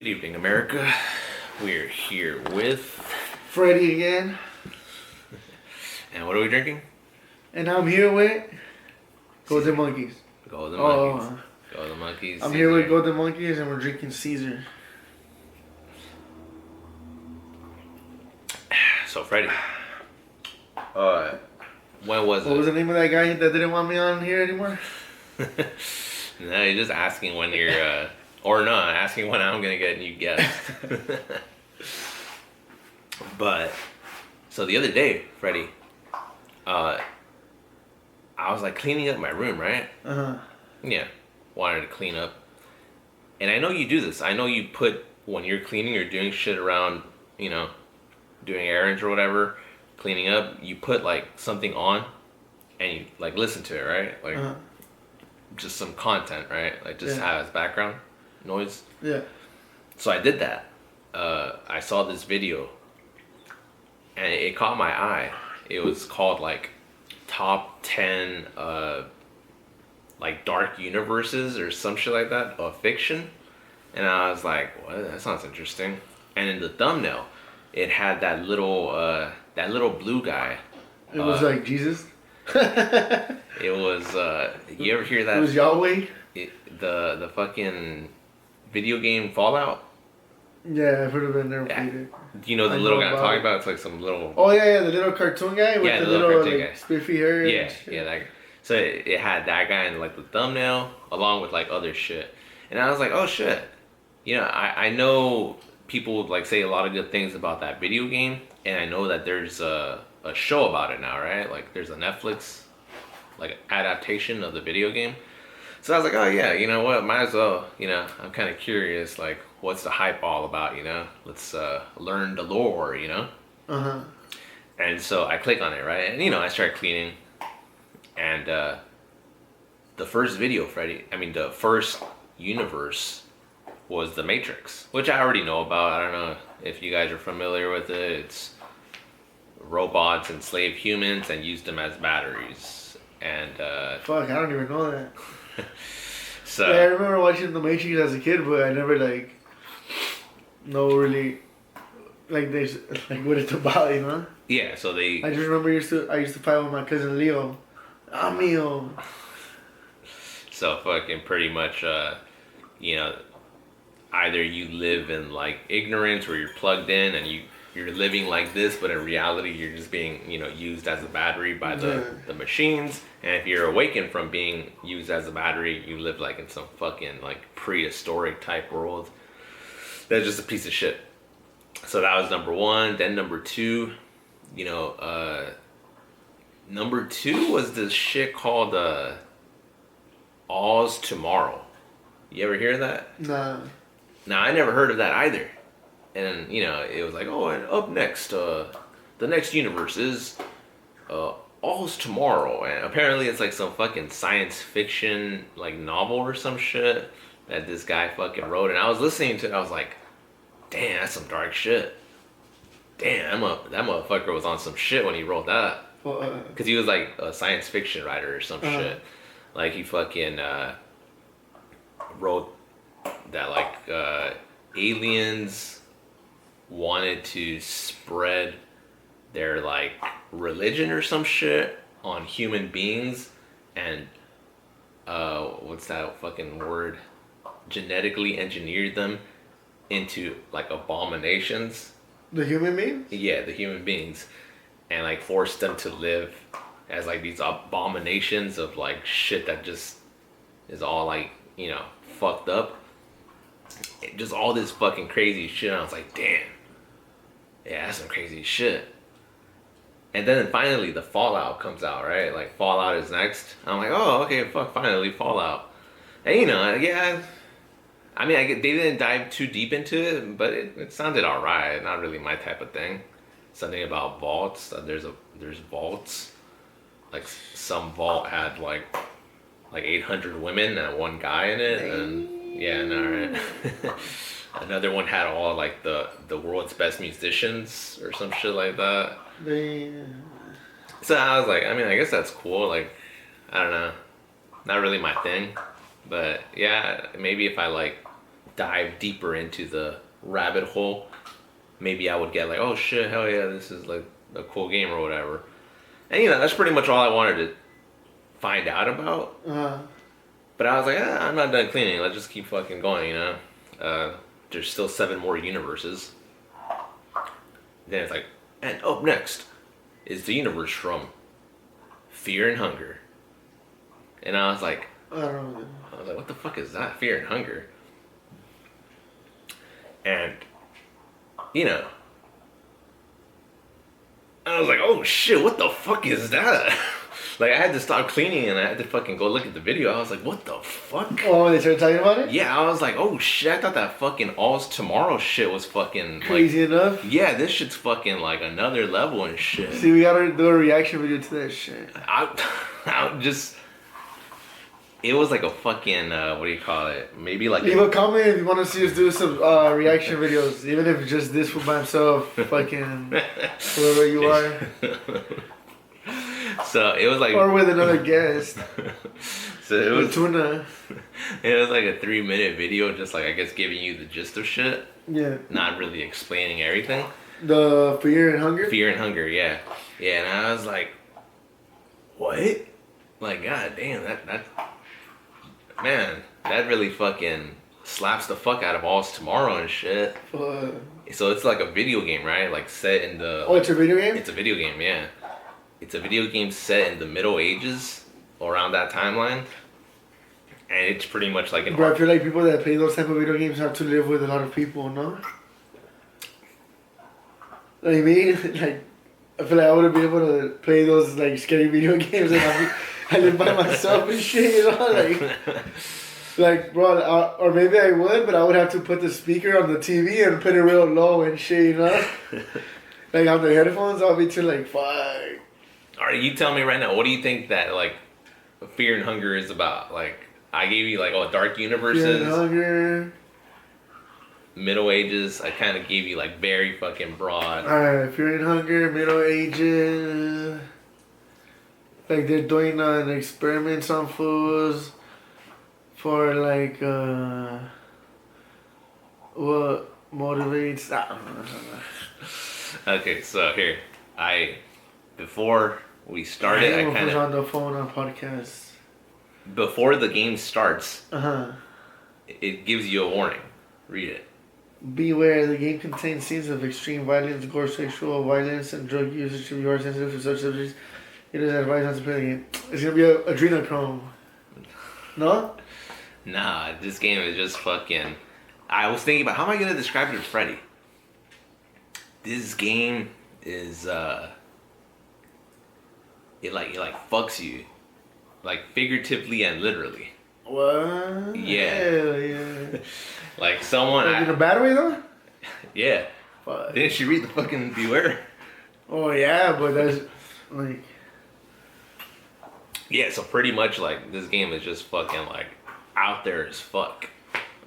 Good evening, America. We're here with Fredy again. And what are we drinking? And I'm here with Golden Monkeys. Golden Monkeys. Golden Monkeys. I'm here with Golden Monkeys and we're drinking Caesar. So, Fredy. When was it? What was the name of that guy that didn't want me on here anymore? No, you're just asking when you're, or not, asking when I'm going to get a new guest. But, so the other day, Fredy, I was like cleaning up my room, right? Uh-huh. Yeah, wanted to clean up. And I know you do this. I know you put, when you're cleaning or doing shit around, you know, doing errands or whatever, cleaning up, you put like something on and you like listen to it, right? Like just some content, right? Like just have as background noise. Yeah. So I did that. I saw this video and it caught my eye. It was called like top 10 like dark universes or some shit like that of fiction. And I was like, what? That sounds interesting. And in the thumbnail, it had that little blue guy. It was like Jesus. It was you ever hear that? It was Yahweh. The fucking video game Fallout. Yeah, I've heard of it. Never played it. Do you know the little guy I'm talking about? It's like some little. Oh yeah, the little cartoon guy with the little like, spiffy hair. Yeah, that. So it had that guy in like the thumbnail along with like other shit, and I was like, oh shit, you know, I know people would like say a lot of good things about that video game, and I know that there's a show about it now, right? Like there's a Netflix like adaptation of the video game. So I was like, oh yeah, you know what? Might as well, you know, I'm kind of curious, like, what's the hype all about, you know? Let's learn the lore, you know? Uh-huh. And so I click on it, right? And, you know, I start cleaning. And the first video, the first universe was The Matrix, which I already know about. I don't know if you guys are familiar with it. It's robots enslave humans and use them as batteries. And fuck, I don't even know that. So yeah, I remember watching The Matrix as a kid, but I never know really this what it's about, you know? Yeah, so I just remember I used to fight with my cousin Leo. Amigo. So fucking pretty much, you know, either you live in like ignorance where you're plugged in and you're living like this, but in reality you're just being, you know, used as a battery by the machines. And if you're awakened from being used as a battery, you live like in some fucking like prehistoric type world. That's just a piece of shit. So that was number one. Then number two, you know, number two was this shit called Oz Tomorrow. You ever hear that? Nah. Now I never heard of that either. And you know, it was like, oh, and up next, the next universe is Oz Tomorrow, and apparently it's like some fucking science fiction like novel or some shit that this guy fucking wrote. And I was listening to it, I was like, damn, that's some dark shit. Damn, that motherfucker was on some shit when he wrote that. Because he was like a science fiction writer or some shit. Like he fucking wrote that like aliens wanted to spread their like religion or some shit on human beings and what's that fucking word, genetically engineered them into like abominations. The human beings? Yeah, the human beings, and like forced them to live as like these abominations of like shit that just is all like, you know, fucked up. Just all this fucking crazy shit. And I was like, damn, yeah, that's some crazy shit. And then finally the Fallout comes out, right? Like Fallout is next. I'm like, oh, okay, fuck, finally Fallout. And you know, yeah, I mean, they didn't dive too deep into it, but it sounded alright. Not really my type of thing. Something about vaults. There's vaults. Like some vault had like 800 women and one guy in it, and yeah, no, right. Another one had all like the world's best musicians or some shit like that. So I was like, I mean, I guess that's cool. Like, I don't know, not really my thing, but yeah, maybe if I like dive deeper into the rabbit hole, maybe I would get like, oh shit, hell yeah, this is like a cool game or whatever. And that's pretty much all I wanted to find out about. But I was like, I'm not done cleaning. Let's just keep fucking going, There's still 7 more universes. Then it's like, and up next is the universe from Fear and Hunger. And I was like, what the fuck is that? Fear and Hunger. And, I was like, oh shit, what the fuck is that? Like, I had to stop cleaning and I had to fucking go look at the video. I was like, what the fuck? Oh, they started talking about it? Yeah, I was like, oh shit, I thought that fucking All's Tomorrow shit was fucking crazy enough? Yeah, this shit's fucking like another level and shit. See, we gotta do a reaction video to that shit. It was like a fucking, what do you call it? Maybe like... Leave a comment if you want to see us do some reaction videos. Even if it's just this for by himself. Fucking whoever you are. So it was like... Or with another guest. So it was... Tuna. It was like a 3-minute video just like, I guess, giving you the gist of shit. Yeah. Not really explaining everything. The Fear and Hunger? Fear and Hunger, yeah. Yeah, and I was like... What? Like, god damn, that... Man, that really fucking slaps the fuck out of All's Tomorrow and shit. So it's like a video game, right? Like set in the... Oh, it's a video game? It's a video game, yeah. It's a video game set in the Middle Ages, around that timeline. And it's pretty much like an... Bro, I feel like people that play those type of video games have to live with a lot of people, no? What I mean? Like, I feel like I wouldn't be able to play those like scary video games and I live by myself and shit, like, bro, or maybe I would, but I would have to put the speaker on the TV and put it real low and shit, Like, on the headphones, I'll be too, like, fuck. Alright, you tell me right now, what do you think that, like, Fear and Hunger is about? Like, I gave you, like, Dark Universes. Fear and Hunger. Middle Ages, I kind of gave you, like, very fucking broad. Alright, Fear and Hunger, Middle Ages... Like, they're doing an experiments on fools for, like, what motivates... Okay, so here, before we started, I kind of... on the phone on podcast. Before the game starts, Uh-huh. It gives you a warning. Read it. Beware, the game contains scenes of extreme violence, gore, sexual violence, and drug usage. If you are sensitive to such subjects, it is advised not to play the game. It's gonna be adrenochrome. No? Nah, this game is just fucking... I was thinking about how am I gonna describe it to Fredy? This game is it fucks you, like figuratively and literally. What? Yeah. Hell yeah. Like someone. Like in a bad way though? Yeah. Fuck. Didn't you read the fucking Beware? Oh yeah, but that's like. Yeah, so pretty much like this game is just fucking like out there as fuck.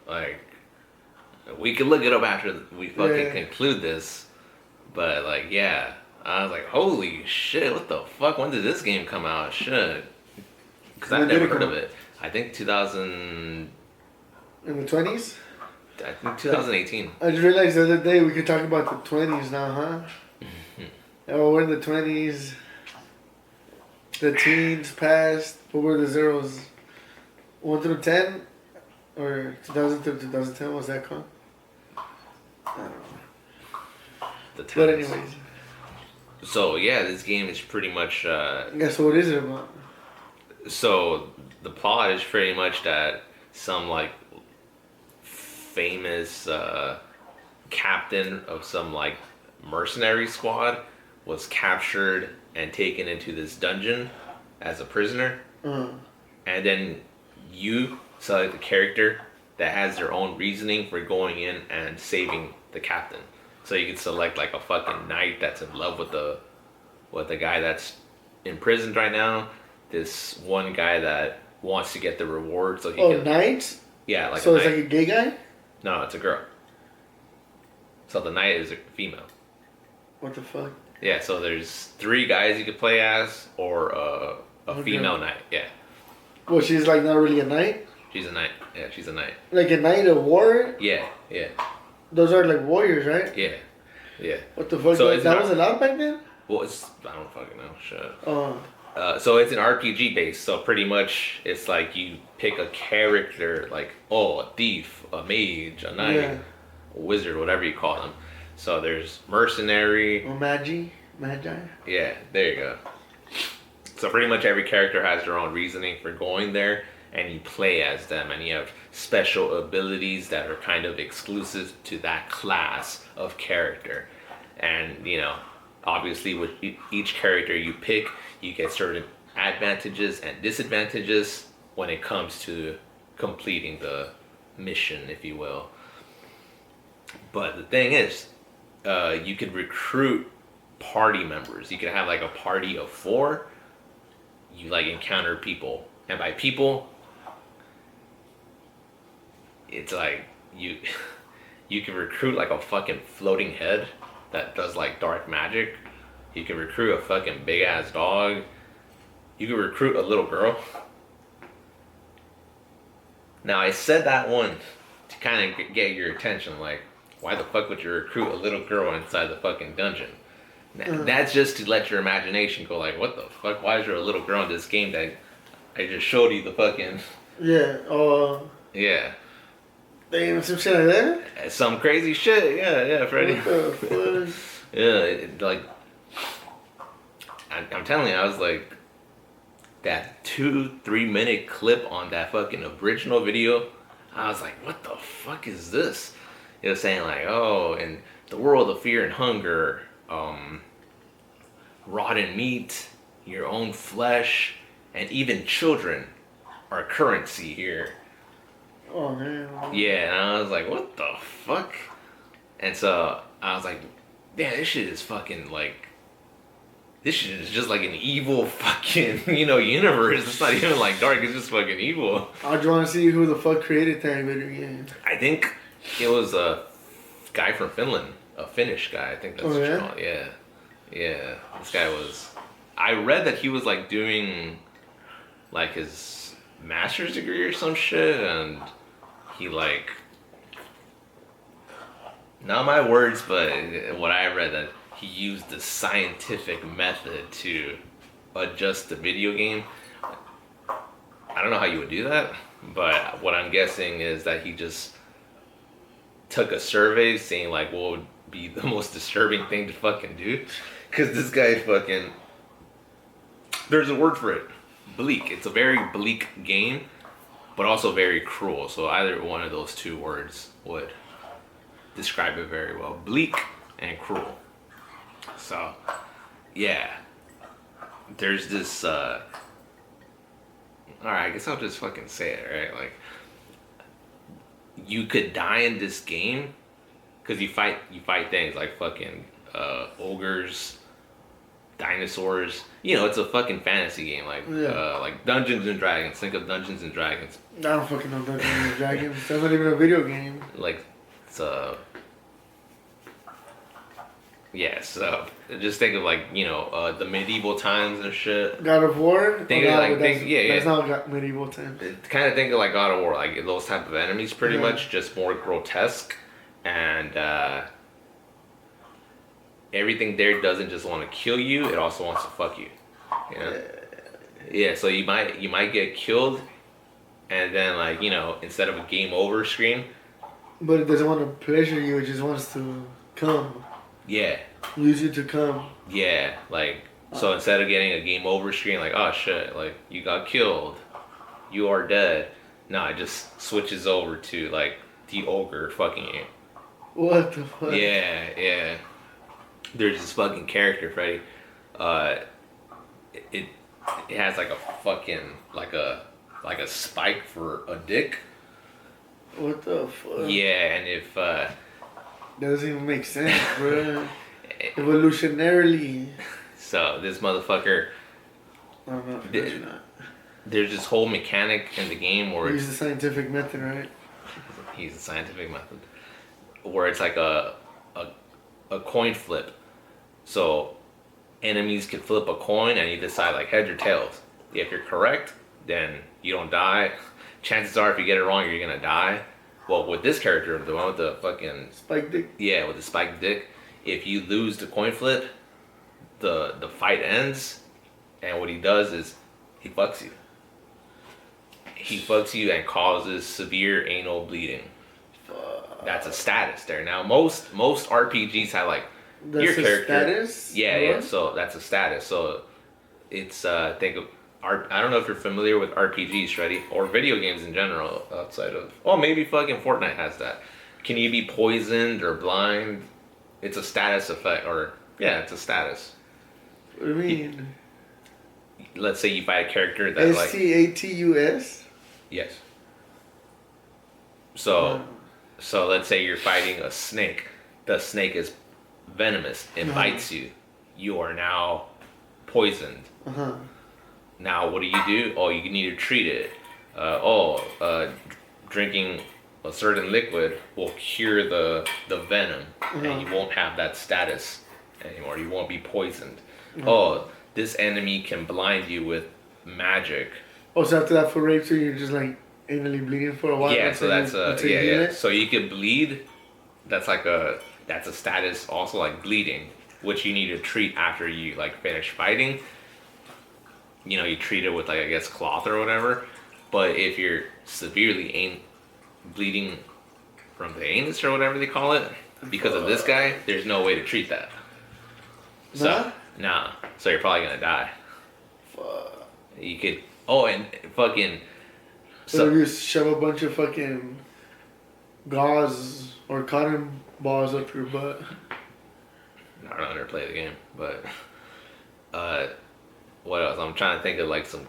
Like we can look it up after we fucking conclude this, but like yeah, I was like holy shit, what the fuck? When did this game come out? Shit, because I've never heard of it. I think 2000. In the 20s? I think 2018. I just realized the other day we could talk about the 20s now, huh? Oh, we're in the 20s. The teens passed. What were the zeros? 1 through 10? Or 2000 through 2010, what's that called? I don't know. But anyways. So, yeah, this game is pretty much... yeah, so what is it about? So, the plot is pretty much that some, like, famous captain of some, like, mercenary squad was captured and taken into this dungeon as a prisoner. And then you select a character that has their own reasoning for going in and saving the captain. So you can select like a fucking knight that's in love with the guy that's imprisoned right now. This one guy that wants to get the reward so he can... knight? Yeah, like so a it's knight. like a gay guy? No, it's a girl. So the knight is a female. What the fuck? Yeah, so there's 3 guys you could play as, or a female knight. Yeah. Well, she's like not really a knight? She's a knight. Yeah, she's a knight. Like a knight of war? Yeah, yeah, Those are like warriors, right? yeah, yeah. What the fuck? So That was allowed back then? Well, I don't fucking know. Shit. Oh. So it's an RPG based. So pretty much, it's like you pick a character, like a thief, a mage, a knight, Yeah. a wizard, whatever you call them. So there's mercenary. Or Magi. Yeah, there you go. So pretty much every character has their own reasoning for going there, and you play as them, and you have special abilities that are kind of exclusive to that class of character. And obviously with each character you pick, you get certain advantages and disadvantages when it comes to completing the mission, if you will. But the thing is, you could recruit party members. You could have like a party of 4. You like encounter people, and by people, it's like you can recruit like a fucking floating head that does like dark magic. You can recruit a fucking big ass dog. You can recruit a little girl. Now I said that one to kind of get your attention, like, why the fuck would you recruit a little girl inside the fucking dungeon? That's just to let your imagination go, like, what the fuck? Why is there a little girl in this game that I just showed you the fucking... Yeah, Yeah. Damn, some shit like that? Some crazy shit, yeah, Fredy. What the fuck? Yeah, like... I'm telling you, I was like... That 2-3 minute clip on that fucking original video, I was like, what the fuck is this? It was saying like, oh, in the world of fear and hunger... rotten meat, your own flesh, and even children are currency here. Oh man. Yeah, and I was like, what the fuck? And so I was like, damn, this shit is fucking like, this shit is just like an evil fucking, universe. It's not even like dark, it's just fucking evil. I just want to see who the fuck created that video game. I think it was a guy from Finland. A Finnish guy, I think that's what you call it. Yeah. This guy was... I read that he was like doing like his master's degree or some shit, and he like... Not my words, but what I read, that he used the scientific method to adjust the video game. I don't know how you would do that, but what I'm guessing is that he just took a survey saying like, what would be the most disturbing thing to fucking do, because this guy fucking, there's a word for it, bleak. It's a very bleak game, but also very cruel. So either one of those two words would describe it very well: bleak and cruel. So yeah, there's this all right, I guess I'll just fucking say it, right? Like, you could die in this game because you fight things like fucking ogres, dinosaurs. It's a fucking fantasy game, like like Dungeons and Dragons. Think of Dungeons and Dragons. I don't fucking know Dungeons and Dragons. That's not even a video game. Like, it's so just think of like, the medieval times and shit. God of War? That's not medieval times. Kind of think of like God of War, like those type of enemies, pretty much, just more grotesque, and everything there doesn't just want to kill you; it also wants to fuck you. Yeah. So you might get killed, and then like instead of a game over screen. But it doesn't want to pleasure you; it just wants to come. Yeah. Use you to come. Yeah, like, so instead of getting a game over screen, like, oh shit, like, you got killed, you are dead. No, it just switches over to like the ogre fucking you. What the fuck? Yeah. There's this fucking character, Fredy. It has like a fucking like a spike for a dick. What the fuck? Yeah, and if doesn't even make sense, bro. Evolutionarily. So this motherfucker. There's this whole mechanic in the game where he's the scientific method, right? He's the scientific method, where it's like a coin flip. So enemies can flip a coin, and you decide like heads or tails. If you're correct, then you don't die. chances are if you get it wrong, you're gonna die. Well, with this character, the one with the fucking Spike dick. yeah, with the spiked dick, if you lose the coin flip, the fight ends, and what he does is he fucks you. He fucks you and causes severe anal bleeding. That's a status there. Now most RPGs have like That's your a character. status? Yeah, What? yeah. So that's a status. So it's think of I don't know if you're familiar with RPGs, Fredy, or video games in general outside of. Oh, maybe fucking Fortnite has that. Can you be poisoned or blind? It's a status effect, or yeah, it's a status. What do you mean? Let's say you fight a character that like STATUS? yes. So let's say you're fighting a snake. The snake is venomous. It bites you. You are now poisoned. Uh-huh. Now what do? Oh, you need to treat it. Drinking a certain liquid will cure the venom, and you won't have that status anymore. You won't be poisoned. Oh, this enemy can blind you with magic. Oh, so after that for rape, so you're just like anally bleeding for a while? Yeah, so that's until you heal it? So you could bleed. That's a status also, like bleeding, which you need to treat after you like finish fighting. You know, you treat it with like I guess cloth or whatever. But if you're severely bleeding from the anus or whatever they call it, because of this guy, there's no way to treat that. So nah. So you're probably gonna die. Fuck. You could. Oh, and fucking. So if you shove a bunch of fucking gauze or cotton balls up your butt. I don't know, I never played the game, but what else? I'm trying to think of like some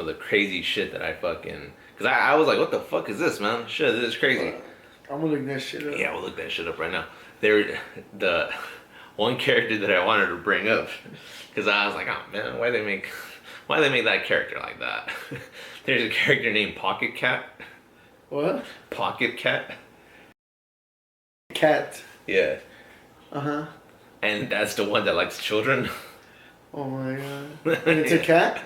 of the crazy shit that I fucking, cause I was like, what the fuck is this, man? Shit, this is crazy. I'm gonna look that shit up. Yeah, we'll look that shit up right now. The one character that I wanted to bring up, cause I was like, oh man, why they make that character like that? There's a character named Pocket Cat. What? Pocket Cat. Cat. Yeah. Uh-huh. And that's the one that likes children. Oh my god. And it's a cat?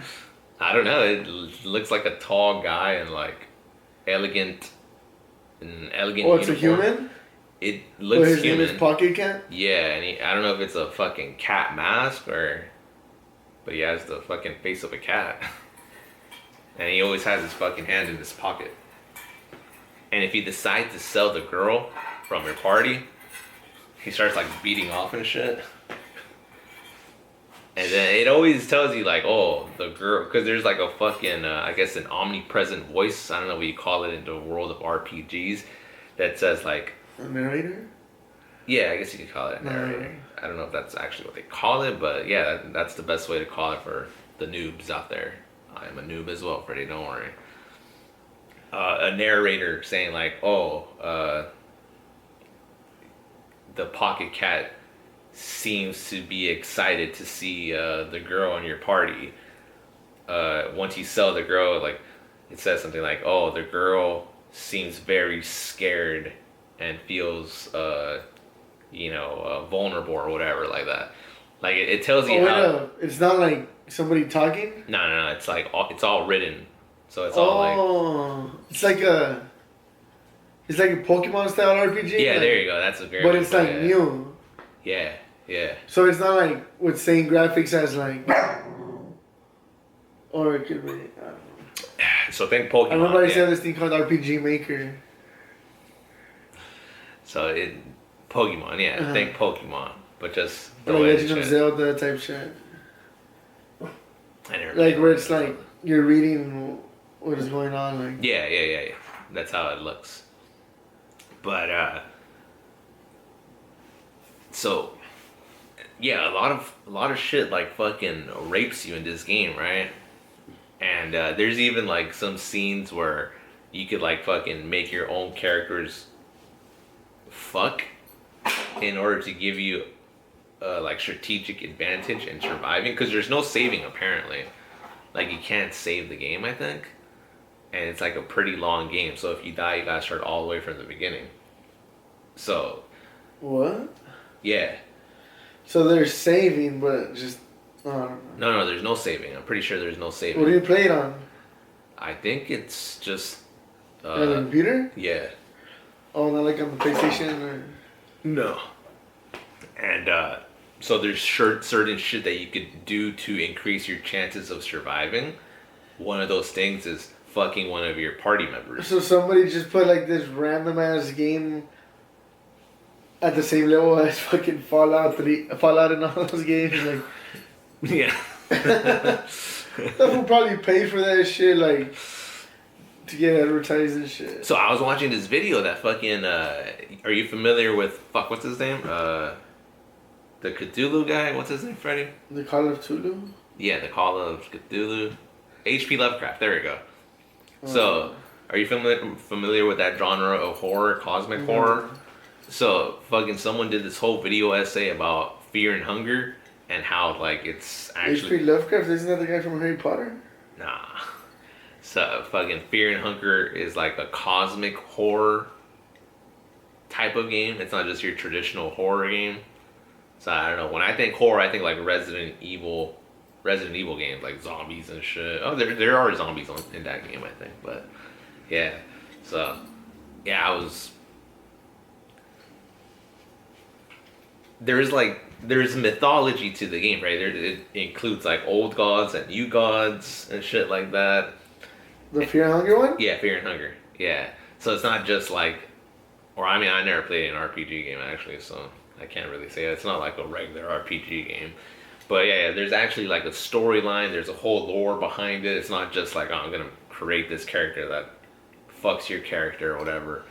I don't know. It looks like a tall guy and like elegant. Oh, it's a human? It looks his human. name is Pocket Cat? Yeah, and I don't know if it's a fucking cat mask but he has the fucking face of a cat. And he always has his fucking hand in his pocket. And if you decide to sell the girl from your party, he starts like beating off and shit. And then it always tells you like, oh, the girl, because there's like a fucking, I guess an omnipresent voice, I don't know what you call it in the world of RPGs, that says like... A narrator? Yeah, I guess you could call it a narrator. I don't know if that's actually what they call it, but yeah, that's the best way to call it for the noobs out there. I am a noob as well, Fredy, don't worry. A narrator saying like, oh, the Pocket Cat seems to be excited to see the girl in your party. Once you sell the girl, like it says something like, oh, the girl seems very scared and feels vulnerable or whatever like that. Like it tells you how. It's not like somebody talking? No. It's like it's all written, so it's all like. It's like a Pokemon style RPG. Yeah, like, there you go. That's a very. But it's like new. Yeah. So it's not like with same graphics as like. Or it could be. I don't know. So think Pokemon. I remember I said this thing called RPG Maker. So Pokemon, yeah. Uh-huh. Think Pokemon, but just Like Legend of Zelda type shit. Like where it's like you're reading what is going on. Like yeah. That's how it looks. But so yeah, a lot of shit like fucking rapes you in this game, right? And there's even like some scenes where you could like fucking make your own characters fuck in order to give you like strategic advantage in surviving, because there's no saving apparently. Like you can't save the game, I think, and it's like a pretty long game, so if you die you gotta start all the way from the beginning. So what? Yeah. So they're saving, but just No, there's no saving. I'm pretty sure there's no saving. What do you play it on? I think it's just On the computer? Yeah. Oh, not like on the PlayStation or... No. And so there's certain shit that you could do to increase your chances of surviving. One of those things is fucking one of your party members. So somebody just put like this random ass game at the same level as fucking Fallout and all those games. Like, yeah. They'll probably pay for that shit, like, to get advertised and shit. So I was watching this video that fucking, are you familiar with, what's his name? The Cthulhu guy? What's his name, Fredy? The Call of Cthulhu? Yeah, the Call of Cthulhu. H.P. Lovecraft, there we go. So, are you familiar with that genre of horror, cosmic horror? So, fucking someone did this whole video essay about fear and hunger and how, like, it's actually... H.P. Lovecraft? Isn't that the guy from Harry Potter? Nah. So, fucking fear and hunger is like a cosmic horror type of game. It's not just your traditional horror game. So, I don't know. When I think horror, I think like Resident Evil games, like zombies and shit. Oh, there are zombies in that game, I think. But, yeah. So, yeah, there's mythology to the game, right? It includes like old gods and new gods and shit like that. The Fear and Hunger one? Yeah, Fear and Hunger. Yeah. So it's not just like, I never played an RPG game actually, so I can't really say it. It's not like a regular RPG game. But yeah, there's actually like a storyline. There's a whole lore behind it. It's not just like, oh, I'm going to create this character that fucks your character or whatever.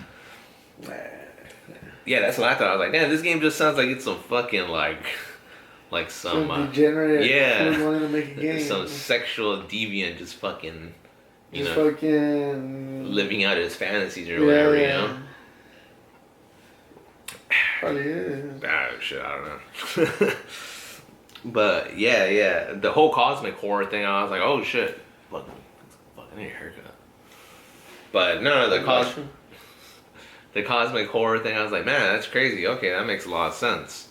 Yeah, that's what I thought. I was like, damn, this game just sounds like it's some fucking like some degenerate. Yeah, wanting to make a game. Some sexual deviant just fucking, fucking living out his fantasies or whatever, you know. Probably is. Ah, shit, I don't know. But yeah, the whole cosmic horror thing, I was like, oh shit, fucking I need a haircut. But no, the cosmic horror thing, I was like, man, that's crazy. Okay, that makes a lot of sense.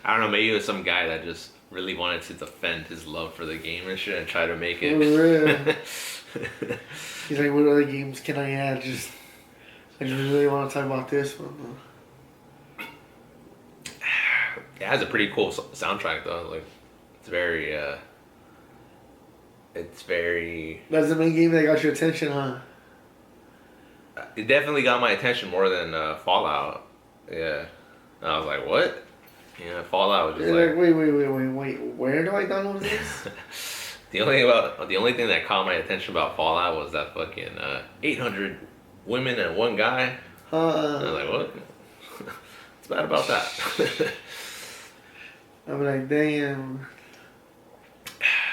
I don't know, maybe it was some guy that just really wanted to defend his love for the game and shit and try to make it. For real. He's like, what other games can I add? I just really want to talk about this one. It has a pretty cool soundtrack though. Like, it's very. That's the main game that got your attention, huh? It definitely got my attention more than Fallout. Yeah, and I was like, what? Yeah, Fallout was just like, wait. Where do I download this? The only thing that caught my attention about Fallout was that fucking 800 women and one guy. And I was like, what? What's bad about that? I'm like, damn.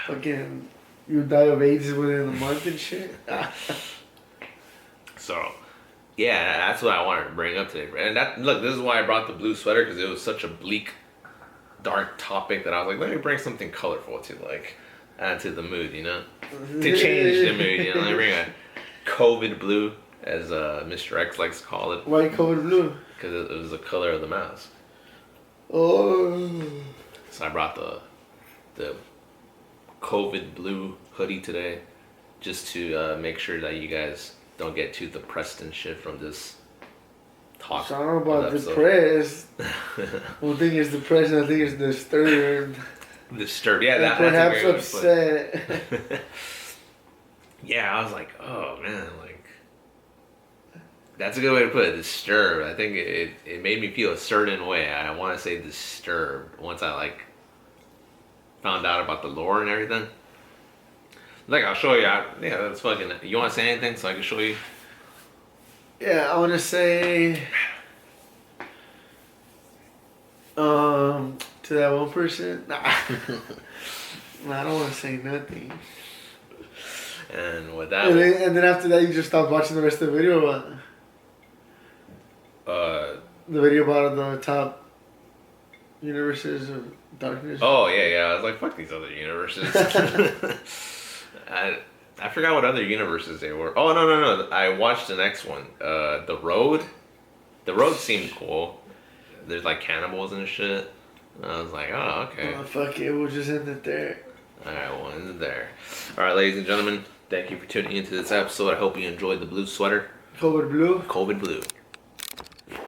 Fucking, you die of AIDS within a month and shit. So, yeah, that's what I wanted to bring up today. And this is why I brought the blue sweater, because it was such a bleak, dark topic that I was like, let me bring something colorful to like add to the mood, you know, to change the mood. You know, let me bring a COVID blue, as Mr. X likes to call it. Why COVID blue? Because it was the color of the mouse. Oh. So I brought the COVID blue hoodie today, just to make sure that you guys don't get too depressed and shit from this talk. So I don't know about depressed. One thing is depressed, and I think it's disturbed. Disturbed, yeah. That's perhaps upset. Yeah, I was like, oh man, like that's a good way to put it. Disturbed. I think it made me feel a certain way. I want to say disturbed once I like found out about the lore and everything. Like, I'll show you. Yeah, that's fucking. You want to say anything so I can show you? Yeah, I want to say, to that one person. Nah, I don't want to say nothing. And with that, and then after that, you just stopped watching the rest of the video. Or what? The video about the top universes of darkness. Oh yeah. I was like, fuck these other universes. I forgot what other universes they were. Oh no! I watched the next one. The Road. The Road seemed cool. There's like cannibals and shit. And I was like, oh okay. Oh fuck it, we'll just end it there. All right, we'll end it there. All right, ladies and gentlemen, Thank you for tuning into this episode. I hope you enjoyed the blue sweater. COVID blue. COVID blue.